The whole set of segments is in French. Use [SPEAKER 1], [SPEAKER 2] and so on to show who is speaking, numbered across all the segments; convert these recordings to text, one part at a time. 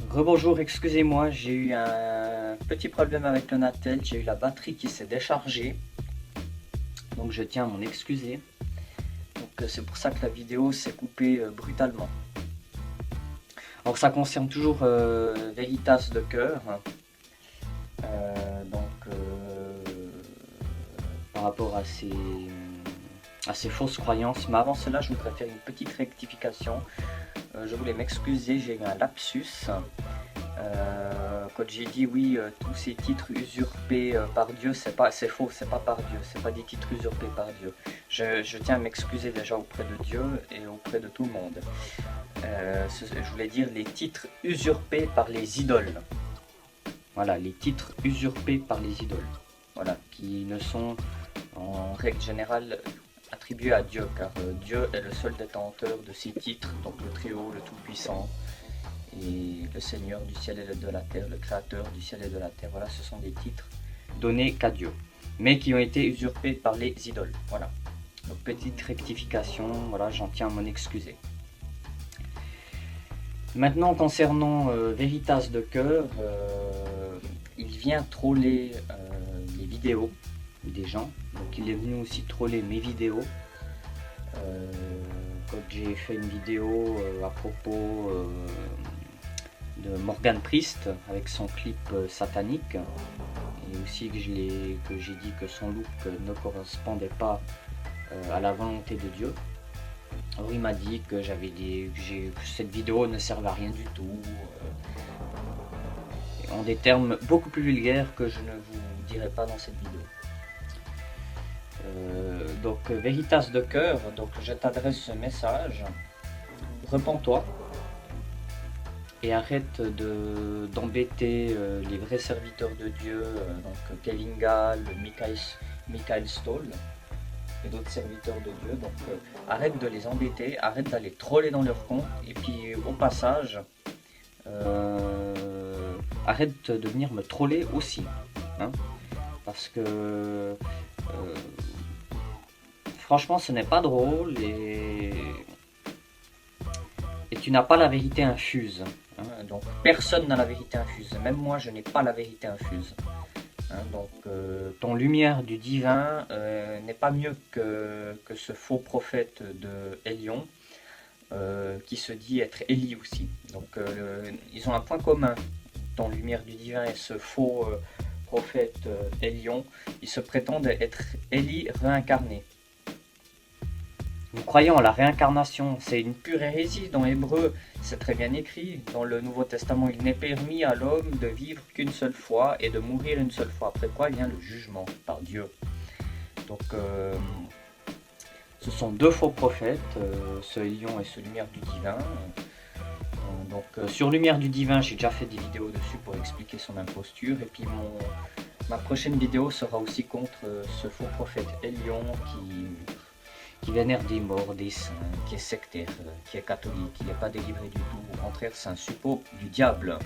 [SPEAKER 1] Rebonjour, excusez-moi, j'ai eu un petit problème avec le Natel, j'ai eu la batterie qui s'est déchargée, donc je tiens à m'en excuser. Donc c'est pour ça que la vidéo s'est coupée brutalement. Alors ça concerne toujours Veritas de cœur, par rapport à ces fausses croyances. Mais avant cela, je voudrais faire une petite rectification. Je voulais m'excuser, j'ai eu un lapsus. Quand j'ai dit oui, tous ces titres usurpés par Dieu, c'est faux, c'est pas par Dieu, c'est pas des titres usurpés par Dieu. Je tiens à m'excuser déjà auprès de Dieu et auprès de tout le monde. Je voulais dire les titres usurpés par les idoles. Voilà, les titres usurpés par les idoles. Voilà, qui ne sont en règle générale attribués à Dieu, car Dieu est le seul détenteur de ces titres, donc le Très-Haut, le Tout-Puissant, et le Seigneur du ciel et de la terre, le Créateur du ciel et de la terre. Voilà, ce sont des titres donnés qu'à Dieu, mais qui ont été usurpés par les idoles. Voilà, donc petite rectification, voilà, j'en tiens à m'en excuser. Maintenant, concernant Veritas de cœur, il vient troller les vidéos des gens, donc il est venu aussi troller mes vidéos. Quand j'ai fait une vidéo à propos de Morgan Priest avec son clip satanique, et aussi que j'ai dit que son look ne correspondait pas à la volonté de Dieu. Alors il m'a dit que que cette vidéo ne servait à rien du tout, en des termes beaucoup plus vulgaires que je ne vous dirai pas dans cette vidéo. Donc Veritas de cœur, donc je t'adresse ce message, repens-toi et arrête d'embêter les vrais serviteurs de Dieu, donc Kevin Gall, Michael Stoll et d'autres serviteurs de Dieu. Donc arrête de les embêter, arrête d'aller troller dans leur compte, et puis au passage arrête de venir me troller aussi, hein, parce que franchement ce n'est pas drôle, et tu n'as pas la vérité infuse, hein. Donc personne n'a la vérité infuse, même moi je n'ai pas la vérité infuse, hein. Donc ton lumière du divin n'est pas mieux que ce faux prophète de Hélion, qui se dit être Élie aussi. Donc ils ont un point commun, ton lumière du divin et ce faux prophète Hélion. Ils se prétendent être Élie réincarné. Nous croyons en la réincarnation, c'est une pure hérésie. Dans Hébreu, c'est très bien écrit. Dans le Nouveau Testament, il n'est permis à l'homme de vivre qu'une seule fois et de mourir une seule fois. Après quoi vient le jugement par Dieu. Donc, ce sont deux faux prophètes, ce Lion et ce Lumière du Divin. Donc, sur Lumière du Divin, j'ai déjà fait des vidéos dessus pour expliquer son imposture. Et puis, ma prochaine vidéo sera aussi contre ce faux prophète Hélion qui vénère des morts, des saints, qui est sectaire, qui est catholique, qui n'est pas délivré du tout. Au contraire, c'est un suppôt du diable.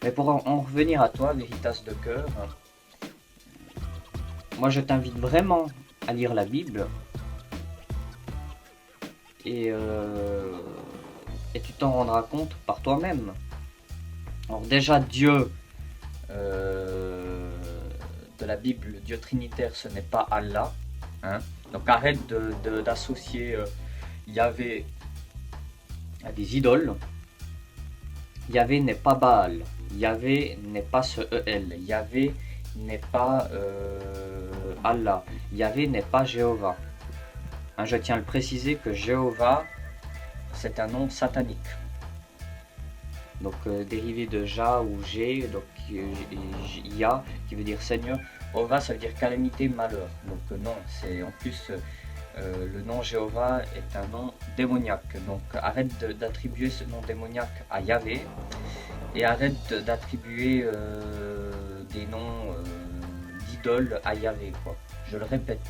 [SPEAKER 1] Mais pour en revenir à toi, Veritas de cœur, moi je t'invite vraiment à lire la Bible, et tu t'en rendras compte par toi-même. Alors déjà, Dieu de la Bible, Dieu trinitaire, ce n'est pas Allah, hein. Donc arrête d'associer Yahvé à des idoles. Yahvé n'est pas Baal, Yahvé n'est pas ce EL, Yahvé n'est pas Allah, Yahvé n'est pas Jéhovah, hein. Je tiens à le préciser que Jéhovah, c'est un nom satanique, donc dérivé de Ja ou G, donc Ya qui veut dire Seigneur. Ova, ça veut dire calamité, malheur. Donc non, c'est en plus le nom Jéhovah est un nom démoniaque. Donc arrête d'attribuer ce nom démoniaque à Yahvé, et arrête d'attribuer des noms d'idoles à Yahvé, quoi. Je le répète,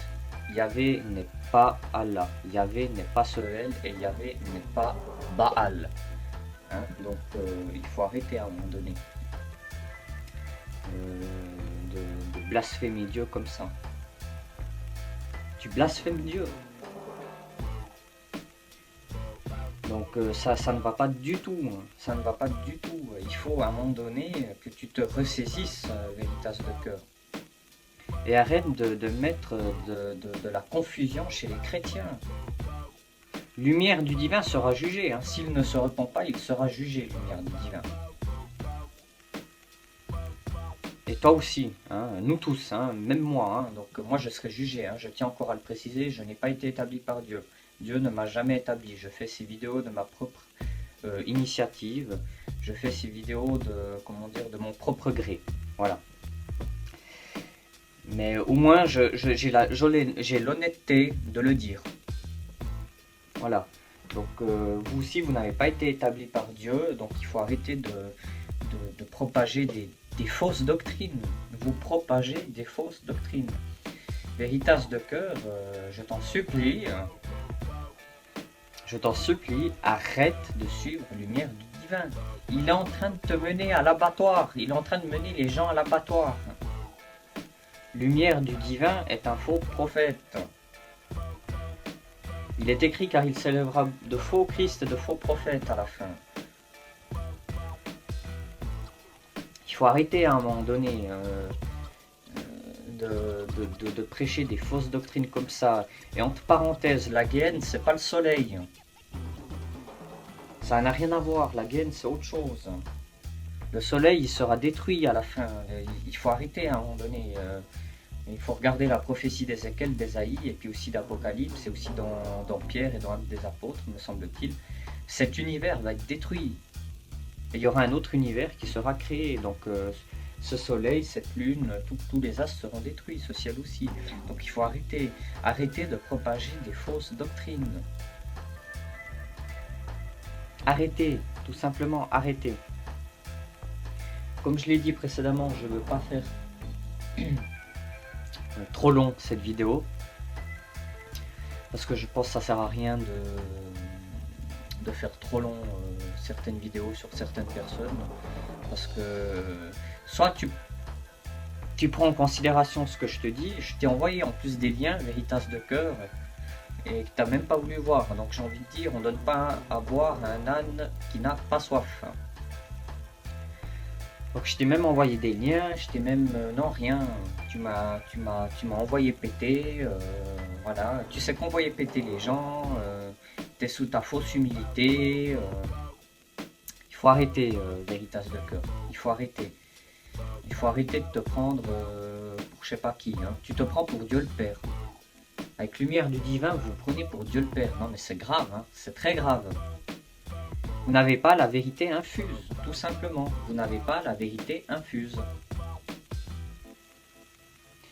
[SPEAKER 1] Yahvé n'est pas Allah, Yahvé n'est pas Soel, et Yahvé n'est pas Baal, hein. Donc il faut arrêter à un moment donné de blasphémer Dieu comme ça. Tu blasphèmes Dieu. Donc ça ne va pas du tout, hein. Ça ne va pas du tout. Il faut à un moment donné que tu te ressaisisses, Veritas de cœur. Et arrête de mettre de la confusion chez les chrétiens. Lumière du divin sera jugée, hein. S'il ne se repent pas, il sera jugé, lumière du divin. Et toi aussi, hein, nous tous, hein, même moi. Hein. Donc moi je serai jugé, hein. Je tiens encore à le préciser, je n'ai pas été établi par Dieu. Dieu ne m'a jamais établi. Je fais ces vidéos de ma propre initiative. Je fais ces vidéos de mon propre gré. Voilà. Mais au moins j'ai l'honnêteté de le dire. Voilà. Donc vous aussi, vous n'avez pas été établi par Dieu, donc il faut arrêter de propager des fausses doctrines. Vous propagez des fausses doctrines. Veritas de cœur, je t'en supplie, arrête de suivre la lumière du divin. Il est en train de te mener à l'abattoir. Il est en train de mener les gens à l'abattoir. Lumière du divin est un faux prophète. Il est écrit car il s'élèvera de faux Christ et de faux prophètes à la fin. Il faut arrêter à un moment donné de prêcher des fausses doctrines comme ça. Et entre parenthèses, la Guéhenne, c'est pas le soleil. Ça n'a rien à voir, la Guéhenne, c'est autre chose. Le soleil, il sera détruit à la fin. Il faut arrêter à un moment donné. Il faut regarder la prophétie d'Ézéchiel, d'Ésaïe, et puis aussi d'Apocalypse, et aussi dans Pierre et dans Actes des Apôtres, me semble-t-il. Cet univers va être détruit. Et il y aura un autre univers qui sera créé. Donc ce soleil, cette lune, tous les astres seront détruits, ce ciel aussi. Donc il faut arrêter de propager des fausses doctrines. Arrêtez, tout simplement arrêtez. Comme je l'ai dit précédemment, je ne veux pas faire trop long cette vidéo, parce que je pense que ça sert à rien de faire trop long certaines vidéos sur certaines personnes, parce que soit tu prends en considération ce que je te dis. Je t'ai envoyé en plus des liens Veritas de cœur et que tu n'as même pas voulu voir. Donc j'ai envie de dire, on ne donne pas à boire à un âne qui n'a pas soif. Donc je t'ai même envoyé des liens, je t'ai même... non, rien, tu m'as envoyé péter, voilà. Tu sais qu'envoyer péter les gens, t'es sous ta fausse humilité. Il faut arrêter, Veritas de cœur, il faut arrêter. Il faut arrêter de te prendre pour je sais pas qui, hein. Tu te prends pour Dieu le Père. Avec lumière du divin, vous vous prenez pour Dieu le Père. Non mais c'est grave, hein, c'est très grave. Vous n'avez pas la vérité infuse, tout simplement. Vous n'avez pas la vérité infuse.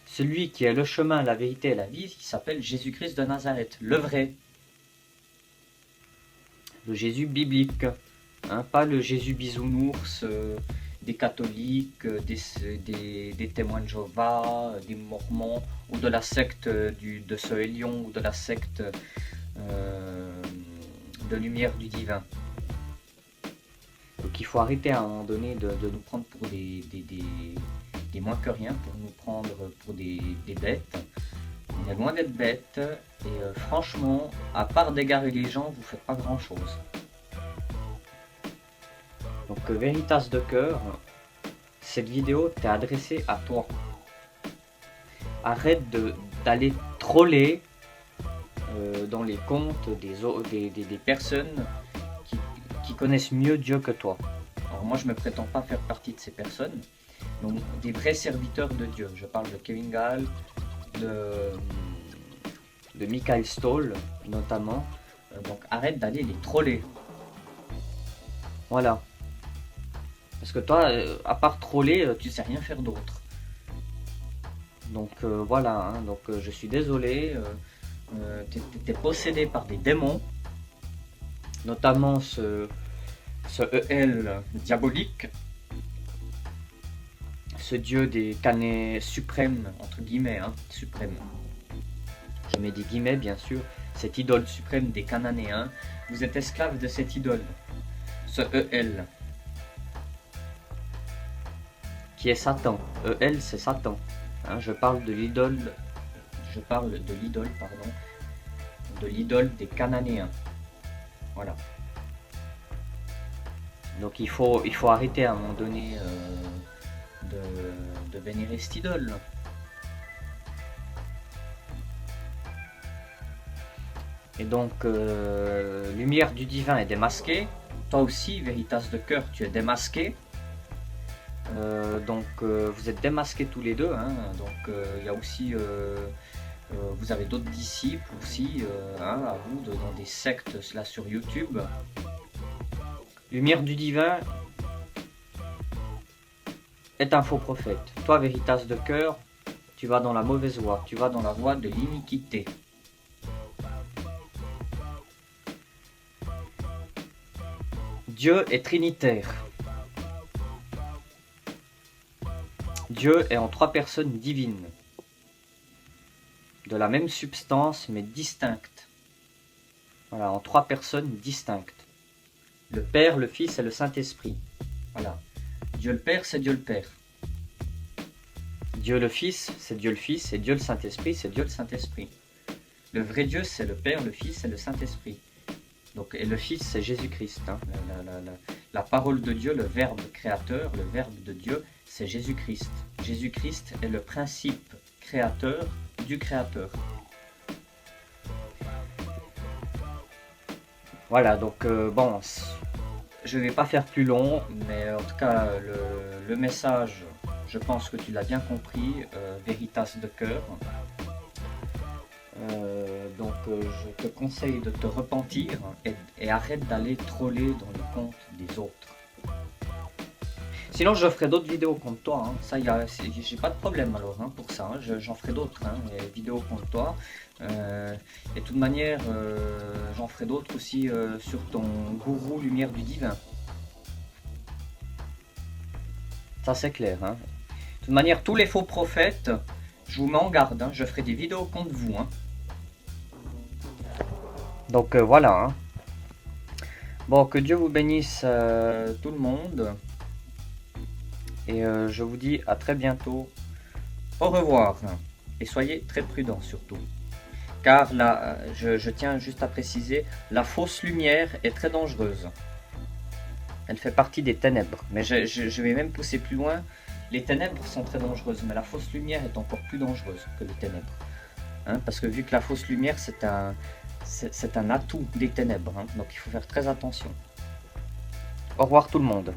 [SPEAKER 1] Celui qui est le chemin, la vérité et la vie, il s'appelle Jésus-Christ de Nazareth, le vrai. Le Jésus biblique, hein, pas le Jésus bisounours des catholiques, des témoins de Jéhovah, des mormons, ou de la secte de Soélion, ou de la secte de lumière du divin. Donc il faut arrêter à un moment donné de nous prendre pour des moins que rien, pour nous prendre pour des bêtes. On est loin d'être bêtes, et franchement, à part d'égarer les gens, vous ne faites pas grand chose. Donc Veritas de cœur, cette vidéo t'est adressée à toi. Arrête d'aller troller dans les comptes des personnes qui connaissent mieux Dieu que toi. Alors moi je me prétends pas faire partie de ces personnes, donc des vrais serviteurs de Dieu. Je parle de Kevin Gall, de Michael Stoll notamment. Donc arrête d'aller les troller. Voilà. Parce que toi, à part troller, tu sais rien faire d'autre. Donc voilà, hein. Donc je suis désolé, t'es possédé par des démons, notamment ce EL diabolique, ce dieu des Canés suprême, entre guillemets, hein, suprême. Je mets des guillemets bien sûr, cette idole suprême des Cananéens. Vous êtes esclave de cette idole, ce EL, qui est Satan. EL c'est Satan. Hein, je parle de l'idole, pardon, de l'idole des Cananéens. Voilà. Donc il faut arrêter à un moment donné de vénérer cette idole. Et donc, lumière du divin est démasquée. Toi aussi, Veritas de cœur, tu es démasqué. Donc, vous êtes démasqués tous les deux. Hein. Donc, il y a aussi, vous avez d'autres disciples aussi, hein, à vous, dans des sectes là sur YouTube. Lumière du divin est un faux prophète. Toi, Veritas de cœur, tu vas dans la mauvaise voie. Tu vas dans la voie de l'iniquité. Dieu est trinitaire. Dieu est en 3 personnes divines, de la même substance mais distinctes. Voilà, en 3 personnes distinctes. Le Père, le Fils et le Saint-Esprit. Voilà. Dieu le Père, c'est Dieu le Père. Dieu le Fils, c'est Dieu le Fils, et Dieu le Saint-Esprit, c'est Dieu le Saint-Esprit. Le vrai Dieu, c'est le Père, le Fils et le Saint-Esprit. Donc, et le Fils, c'est Jésus-Christ. Hein. La parole de Dieu, le Verbe créateur, le Verbe de Dieu, c'est Jésus-Christ. Jésus-Christ est le principe créateur du Créateur. Voilà, donc bon, je ne vais pas faire plus long, mais en tout cas, le message, je pense que tu l'as bien compris, Veritas de cœur. Donc je te conseille de te repentir et arrête d'aller troller dans les comptes des autres. Sinon je ferai d'autres vidéos contre toi, hein. Ça j'ai pas de problème alors hein, pour ça, hein. J'en ferai d'autres, hein, les vidéos contre toi. Et de toute manière j'en ferai d'autres aussi sur ton gourou lumière du divin. Ça c'est clair. Hein. De toute manière tous les faux prophètes, je vous mets en garde, hein, je ferai des vidéos contre vous. Hein. Donc voilà. Hein. Bon, que Dieu vous bénisse tout le monde. Et je vous dis à très bientôt. Au revoir. Et soyez très prudents surtout. Car là, je tiens juste à préciser, la fausse lumière est très dangereuse. Elle fait partie des ténèbres. Mais je vais même pousser plus loin. Les ténèbres sont très dangereuses, mais la fausse lumière est encore plus dangereuse que les ténèbres. Hein, parce que vu que la fausse lumière, c'est un atout des ténèbres. Hein, donc il faut faire très attention. Au revoir tout le monde.